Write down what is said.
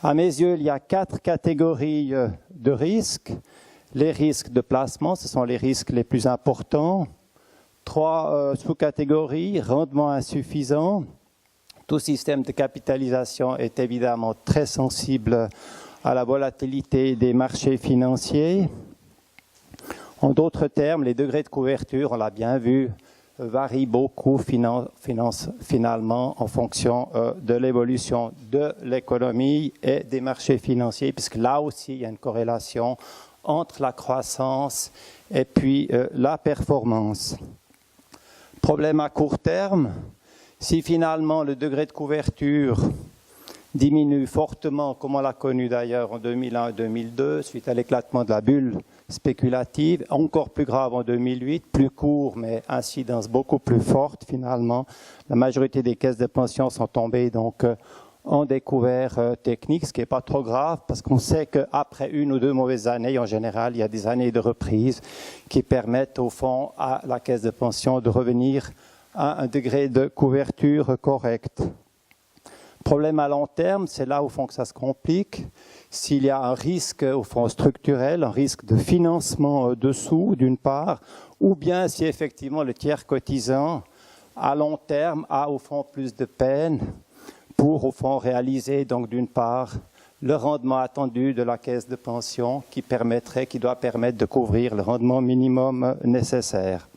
À mes yeux, il y a 4 catégories de risques. Les risques de placement, ce sont les risques les plus importants. 3 sous-catégories, rendement insuffisant. Tout système de capitalisation est évidemment très sensible à la volatilité des marchés financiers. En d'autres termes, les degrés de couverture, on l'a bien vu, varient beaucoup finalement en fonction de l'évolution de l'économie et des marchés financiers, puisque là aussi, il y a une corrélation entre la croissance et puis la performance. Problème à court terme, si finalement le degré de couverture diminue fortement, comme on l'a connu d'ailleurs en 2001 et 2002, suite à l'éclatement de la bulle spéculative, encore plus grave en 2008, plus court mais incidence beaucoup plus forte finalement. La majorité des caisses de pension sont tombées donc en découvert technique, ce qui n'est pas trop grave parce qu'on sait qu'après 1 ou 2 mauvaises années, en général, il y a des années de reprise qui permettent au fond à la caisse de pension de revenir à un degré de couverture correct. Problème à long terme, c'est là au fond que ça se complique. S'il y a un risque au fond structurel, un risque de financement dessous d'une part, ou bien si effectivement le tiers cotisant à long terme a au fond plus de peine pour au fond réaliser donc d'une part le rendement attendu de la caisse de pension qui doit permettre de couvrir le rendement minimum nécessaire.